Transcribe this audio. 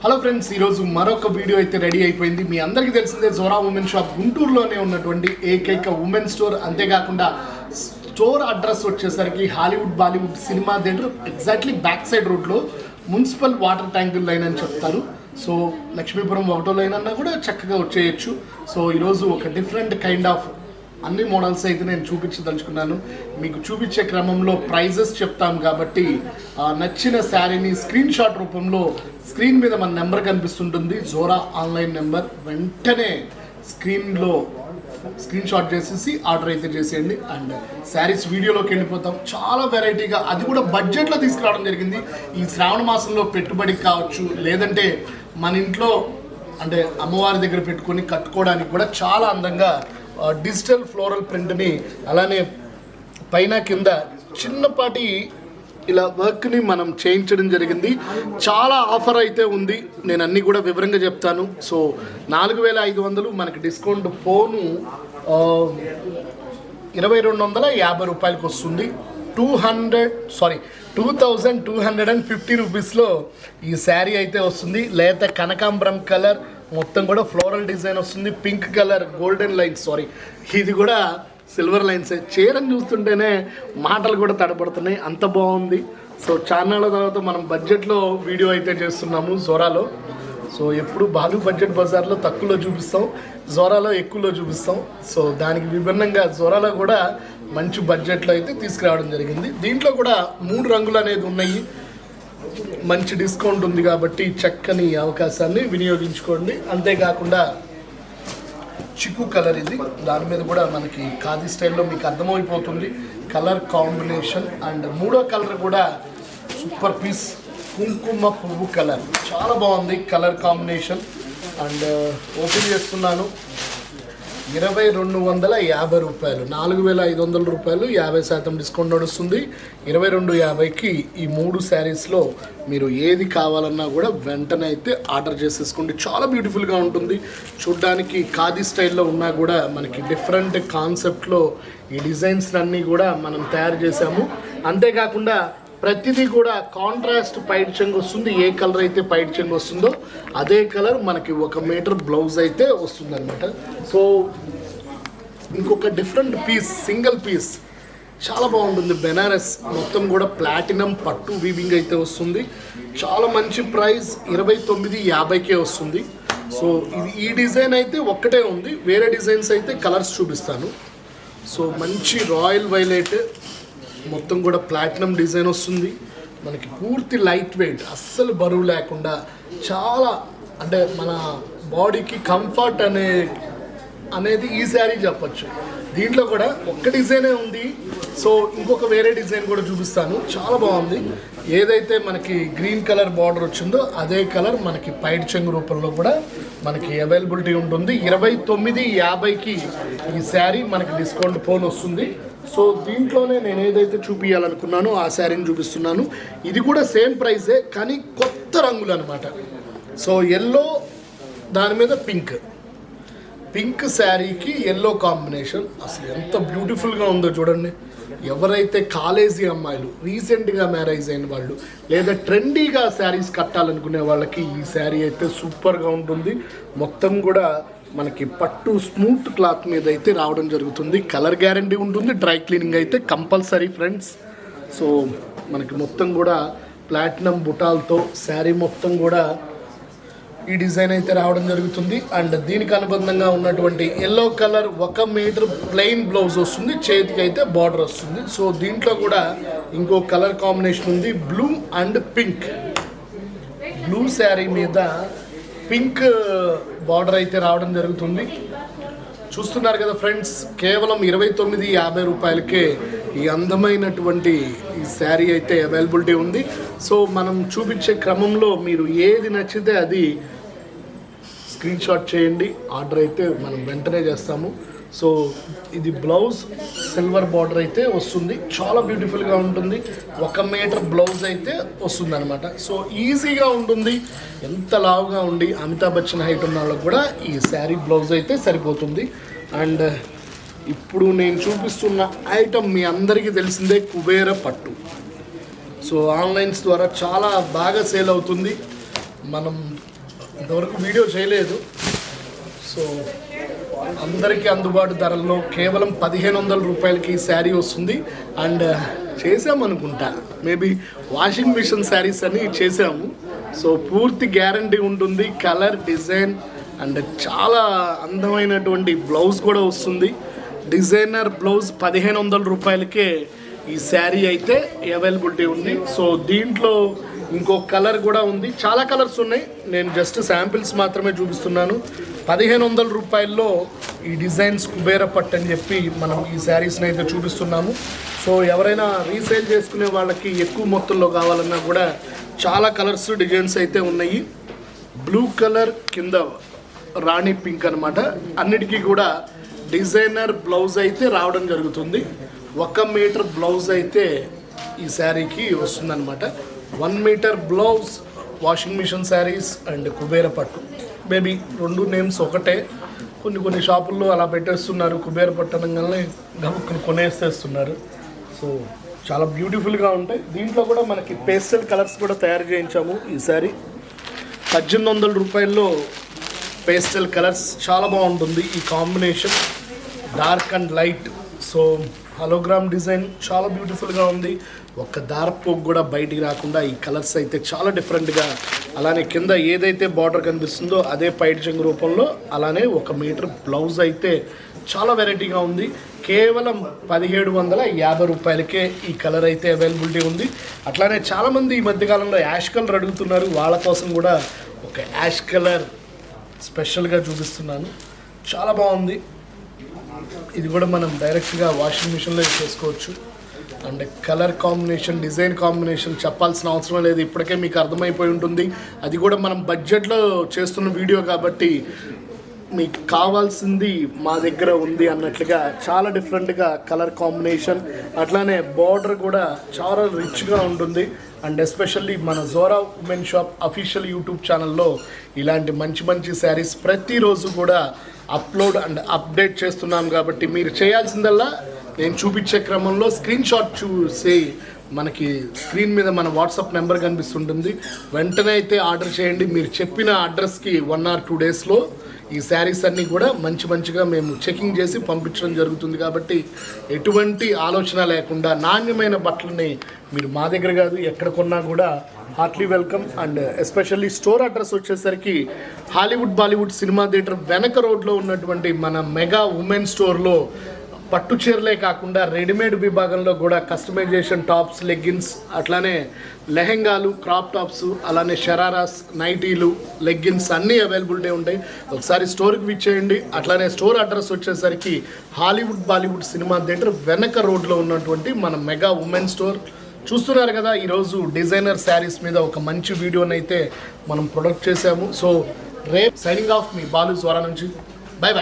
Hello friends, ఈరోజు మరొక video అయితే రెడీ అయిపోయింది. మీ అందరికీ తెలిసిందే జోరా ఉమెన్ షాప్ గుంటూరులోనే ఉన్నటువంటి ఏకైక ఉమెన్ స్టోర్. అంతేకాకుండా స్టోర్ అడ్రస్ వచ్చేసరికి Hollywood Bollywood cinema theatre exactly back side రోడ్లో మున్సిపల్ వాటర్ ట్యాంకుల లైన్ అని చెప్తారు. సో లక్ష్మీపురం ఒకటో లైన్ అన్నా కూడా చక్కగా వచ్చేయచ్చు. సో ఈరోజు ఒక డిఫరెంట్ కైండ్ ఆఫ్ అన్ని మోడల్స్ అయితే నేను చూపించదలుచుకున్నాను. మీకు చూపించే క్రమంలో ప్రైజెస్ చెప్తాం కాబట్టి నచ్చిన శారీని స్క్రీన్ షాట్ రూపంలో స్క్రీన్ మీద మన నెంబర్ కనిపిస్తుంటుంది, జోరా ఆన్లైన్ నెంబర్. వెంటనే స్క్రీన్లో స్క్రీన్ షాట్ చేసేసి ఆర్డర్ అయితే చేసేయండి. అండ్ శారీస్ వీడియోలోకి వెళ్ళిపోతాం. చాలా వెరైటీగా, అది కూడా బడ్జెట్లో తీసుకురావడం జరిగింది. ఈ శ్రావణ మాసంలో పెట్టుబడికి కావచ్చు, లేదంటే మన ఇంట్లో అంటే అమ్మవారి దగ్గర పెట్టుకొని కట్టుకోవడానికి కూడా చాలా అందంగా డిజిటల్ ఫ్లోరల్ ప్రింట్ని, అలానే పైన కింద చిన్నపాటి ఇలా వర్క్ని మనం చేయించడం జరిగింది. చాలా ఆఫర్ అయితే ఉంది, నేను అన్నీ కూడా వివరంగా చెప్తాను. సో 4500 మనకి డిస్కౌంట్ పోను 2250 రూపాయలకి వస్తుంది. 2250 రూపీస్లో ఈ శారీ అయితే వస్తుంది. లేత కనకాంబరం కలర్, మొత్తం కూడా ఫ్లోరల్ డిజైన్ వస్తుంది. పింక్ కలర్, గోల్డెన్ లైన్స్, ఇది కూడా సిల్వర్ లైన్స్. చీరను చూస్తుంటేనే మాటలు కూడా తడపడుతున్నాయి, అంత బాగుంది. సో చాన్నాళ్ళ తర్వాత మనం బడ్జెట్లో వీడియో అయితే చేస్తున్నాము జోరాలో. సో ఎప్పుడు బాలు బడ్జెట్ బజార్లో తక్కువలో చూపిస్తాం, జోరాలో ఎక్కువలో చూపిస్తాం. సో దానికి విభిన్నంగా జోరాలో కూడా మంచి బడ్జెట్లో అయితే తీసుకురావడం జరిగింది. దీంట్లో కూడా 3 రంగులు అనేది ఉన్నాయి. మంచి డిస్కౌంట్ ఉంది కాబట్టి చక్కని అవకాశాన్ని వినియోగించుకోండి. అంతేకాకుండా చిక్కు కలర్, ఇది దాని మీద కూడా మనకి ఖాదీ స్టైల్లో మీకు అర్థమైపోతుంది కలర్ కాంబినేషన్. అండ్ 3వ కలర్ కూడా సూపర్ పీస్, కుంకుమ పువ్వు కలర్, చాలా బాగుంది కలర్ కాంబినేషన్. అండ్ ఓపెన్ చేస్తున్నాను. 2250 రూపాయలు, 4500 రూపాయలు, 50% డిస్కౌంట్ నడుస్తుంది. 2250కి ఈ 3 శారీస్లో మీరు ఏది కావాలన్నా కూడా వెంటనే అయితే ఆర్డర్ చేసేసుకోండి. చాలా బ్యూటిఫుల్గా ఉంటుంది చూడ్డానికి. ఖాదీ స్టైల్లో ఉన్నా కూడా మనకి డిఫరెంట్ కాన్సెప్ట్లో ఈ డిజైన్స్ అన్నీ కూడా మనం తయారు చేసాము. అంతేకాకుండా ప్రతిదీ కూడా కాంట్రాస్ట్ పైట్ చెంగు వస్తుంది. ఏ కలర్ అయితే పైట్ చెంగు వస్తుందో అదే కలర్ మనకి 1 మీటర్ బ్లౌజ్ అయితే వస్తుంది అనమాట. సో ఇంకొక డిఫరెంట్ పీస్, సింగిల్ పీస్, చాలా బాగుంటుంది. బెనారస్ మొత్తం కూడా ప్లాటినం పట్టు వీవింగ్ అయితే వస్తుంది. చాలా మంచి ప్రైస్, 2950కే వస్తుంది. సో ఈ డిజైన్ అయితే ఒక్కటే ఉంది, వేరే డిజైన్స్ అయితే కలర్స్ చూపిస్తాను. సో మంచి రాయల్ వైలెట్, మొత్తం కూడా ప్లాటినం డిజైన్ వస్తుంది. మనకి పూర్తి లైట్ వెయిట్, అస్సలు బరువు లేకుండా, చాలా అంటే మన బాడీకి కంఫర్ట్ అనేది ఈ శారీ చెప్పచ్చు. దీంట్లో కూడా ఒక్క డిజైనే ఉంది. సో ఇంకొక వేరే డిజైన్ కూడా చూపిస్తాను, చాలా బాగుంది. ఏదైతే మనకి గ్రీన్ కలర్ బార్డర్ వచ్చిందో అదే కలర్ మనకి పైట్ చెంగు రూపంలో కూడా మనకి అవైలబిలిటీ ఉంటుంది. 2950కి ఈ శారీ మనకి డిస్కౌంట్ ఫోన్ వస్తుంది. సో దీంట్లోనే నేను ఏదైతే చూపించాలనుకున్నానో ఆ శారీని చూపిస్తున్నాను. ఇది కూడా సేమ్ ప్రైజే కానీ కొత్త రంగులు అనమాట. సో ఎల్లో దాని మీద పింక్ శారీకి ఎల్లో కాంబినేషన్, అసలు ఎంత బ్యూటిఫుల్గా ఉందో చూడండి. ఎవరైతే కాలేజీ అమ్మాయిలు, రీసెంట్గా మ్యారేజ్ అయిన వాళ్ళు, లేదా ట్రెండీగా శారీస్ కట్టాలనుకునే వాళ్ళకి ఈ శారీ అయితే సూపర్గా ఉంటుంది. మొత్తం కూడా మనకి పట్టు స్మూత్ క్లాత్ మీద అయితే రావడం జరుగుతుంది. కలర్ గ్యారంటీ ఉంటుంది, డ్రై క్లీనింగ్ అయితే కంపల్సరీ ఫ్రెండ్స్. సో మనకి మొత్తం కూడా ప్లాటినం బుటాలతో శారీ మొత్తం కూడా ఈ డిజైన్ అయితే రావడం జరుగుతుంది. అండ్ దీనికి అనుబంధంగా ఉన్నటువంటి yellow colour 1 metre plain blouse వస్తుంది, చేతికి అయితే బార్డర్ వస్తుంది. సో దీంట్లో కూడా ఇంకో కలర్ కాంబినేషన్ ఉంది, blue and pink. Blue sari మీద పింక్ బార్డర్ అయితే రావడం జరుగుతుంది. చూస్తున్నారు కదా ఫ్రెండ్స్, కేవలం 2950 రూపాయలకే ఈ అందమైనటువంటి ఈ శారీ అయితే అవైలబిలిటీ ఉంది. సో మనం చూపించే క్రమంలో మీరు ఏది నచ్చితే అది స్క్రీన్ షాట్ చేయండి, ఆర్డర్ అయితే మనం వెంటనే చేస్తాము. సో ఇది బ్లౌజ్ సిల్వర్ బార్డర్ అయితే వస్తుంది, చాలా బ్యూటిఫుల్గా ఉంటుంది. 1 మీటర్ బ్లౌజ్ అయితే వస్తుంది అనమాట. సో ఈజీగా ఉంటుంది. ఎంత లావుగా ఉండి అమితాబ్ బచ్చన్ హైట్ ఉన్న వాళ్ళకి కూడా ఈ శారీ బ్లౌజ్ అయితే సరిపోతుంది. అండ్ ఇప్పుడు నేను చూపిస్తున్న ఐటమ్ మీ అందరికీ తెలిసిందే, కుబేర పట్టు. సో ఆన్లైన్స్ ద్వారా చాలా బాగా సేల్ అవుతుంది. మనం ఇంతవరకు వీడియో చేయలేదు. సో అందరికీ అందుబాటు ధరల్లో కేవలం 1500 రూపాయలకి ఈ శారీ వస్తుంది. అండ్ చేసామనుకుంటా, మేబీ వాషింగ్ మిషన్ శారీస్ అని చేసాము. సో పూర్తి గ్యారంటీ ఉంటుంది. కలర్, డిజైన్ అండ్ చాలా అందమైనటువంటి బ్లౌజ్ కూడా వస్తుంది. డిజైనర్ బ్లౌజ్ 1500 రూపాయలకే ఈ శారీ అయితే అవైలబిలిటీ ఉంది. సో దీంట్లో ఇంకో కలర్ కూడా ఉంది, చాలా కలర్స్ ఉన్నాయి. నేను జస్ట్ శాంపిల్స్ మాత్రమే చూపిస్తున్నాను. 1500 రూపాయల్లో ఈ డిజైన్స్ కుబేర పట్టు అని చెప్పి మనం ఈ శారీస్ని అయితే చూపిస్తున్నాము. సో ఎవరైనా రీసేల్ చేసుకునే వాళ్ళకి ఎక్కువ మొత్తంలో కావాలన్నా కూడా చాలా కలర్స్, డిజైన్స్ అయితే ఉన్నాయి. బ్లూ కలర్ కింద రాణి పింక్ అనమాట. అన్నిటికీ కూడా డిజైనర్ బ్లౌజ్ అయితే రావడం జరుగుతుంది. 1 మీటర్ బ్లౌజ్ అయితే ఈ శారీకి వస్తుందన్నమాట. 1 metre blouse, washing machine saris and Kubera పట్టు. మేబీ 2 నేమ్స్ ఒకటే. కొన్ని షాపుల్లో అలా పెట్టేస్తున్నారు, కుబేర పట్టు అనగానే గబుక్కుని కొనేసేస్తున్నారు. సో చాలా బ్యూటిఫుల్గా ఉంటాయి. దీంట్లో కూడా మనకి పేస్టల్ కలర్స్ కూడా తయారు చేయించాము. ఈ శారీ 1800 రూపాయల్లో పేస్టల్ కలర్స్ చాలా బాగుంటుంది. ఈ combination dark and light. So hologram design చాలా బ్యూటిఫుల్గా ఉంది. ఒక్క దారపోగు కూడా బయటికి రాకుండా ఈ కలర్స్ అయితే చాలా డిఫరెంట్గా, అలానే కింద ఏదైతే బార్డర్ కనిపిస్తుందో అదే పైట్ చెంగు రూపంలో, అలానే 1 మీటర్ బ్లౌజ్ అయితే చాలా వెరైటీగా ఉంది. కేవలం 1750 రూపాయలకే ఈ కలర్ అయితే అవైలబిలిటీ ఉంది. అట్లానే చాలామంది ఈ మధ్యకాలంలో యాష్ కలర్ అడుగుతున్నారు. వాళ్ళ కోసం కూడా ఒక యాష్ కలర్ స్పెషల్గా చూపిస్తున్నాను. చాలా బాగుంది. ఇది కూడా మనం డైరెక్ట్గా వాషింగ్ మిషన్లో చేసుకోవచ్చు. And colour combination, design combination చెప్పాల్సిన అవసరం లేదు, ఇప్పటికే మీకు అర్థమైపోయి ఉంటుంది. అది కూడా మనం బడ్జెట్లో చేస్తున్న వీడియో కాబట్టి మీకు కావాల్సింది మా దగ్గర ఉంది అన్నట్లుగా చాలా డిఫరెంట్గా కలర్ కాంబినేషన్, అట్లానే బార్డర్ కూడా చాలా రిచ్గా ఉంటుంది. అండ్ ఎస్పెషల్లీ మన Zora women shop official YouTube ఛానల్లో ఇలాంటి మంచి శారీస్ ప్రతిరోజు కూడా అప్లోడ్ అండ్ అప్డేట్ చేస్తున్నాం. కాబట్టి మీరు చేయాల్సిందల్లా నేను చూపించే క్రమంలో స్క్రీన్ షాట్ చూసి మనకి స్క్రీన్ మీద మన వాట్సాప్ నెంబర్ కనిపిస్తుంటుంది, వెంటనే అయితే ఆర్డర్ చేయండి. మీరు చెప్పిన అడ్రస్కి 1 or 2 డేస్లో ఈ శారీస్ అన్నీ కూడా మంచిగా మేము చెకింగ్ చేసి పంపించడం జరుగుతుంది. కాబట్టి ఎటువంటి ఆలోచన లేకుండా నాణ్యమైన బట్టలని మీరు మా దగ్గర కాదు ఎక్కడ కొన్నా కూడా heartly welcome. And especially store address వచ్చేసరికి హాలీవుడ్ బాలీవుడ్ సినిమా థియేటర్ వెనక రోడ్లో ఉన్నటువంటి మన మెగా ఉమెన్ స్టోర్లో పట్టు చీరలే కాకుండా రెడీమేడ్ విభాగంలో కూడా కస్టమైజేషన్ టాప్స్, లెగ్గిన్స్, అట్లానే లెహెంగాలు, క్రాప్ టాప్స్, అలానే షరారాస్, నైటీలు, లెగ్గిన్స్ అన్నీ అవైలబిలిటీ ఉంటాయి. ఒకసారి స్టోర్కి విచ్చేయండి. అట్లానే స్టోర్ అడ్రస్ వచ్చేసరికి హాలీవుడ్ బాలీవుడ్ సినిమా థియేటర్ వెనక రోడ్లో ఉన్నటువంటి మన మెగా ఉమెన్ స్టోర్. చూస్తున్నారు కదా, ఈరోజు డిజైనర్ శారీస్ మీద ఒక మంచి వీడియోని అయితే మనం ప్రొడక్ట్ చేసాము. సో రేపు సైనింగ్ ఆఫ్ మీ బాలు, జోరా నుంచి. బై.